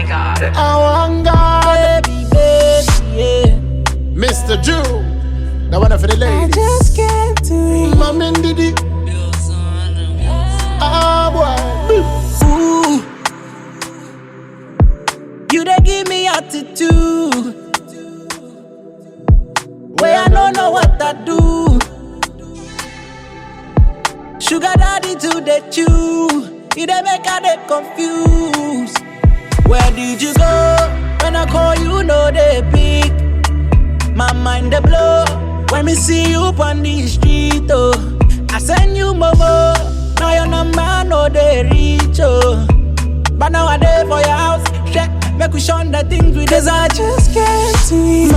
my god. I want God, baby, yeah. Mr. Jew, the one for the ladies. I just can't do it. Mom and Diddy. Ah, boy. Ooh, you dey give me attitude. Where I don't know what I do. Sugar daddy to the chew. You dey make I dey confused. Where did you go? When I call you, no they pick. My mind dey blow. When me see you on the street, oh. I send you momo. Now your number no they reach, oh. But now I dey for your house. Check, make we shun the things we do. 'Cause I just can't see.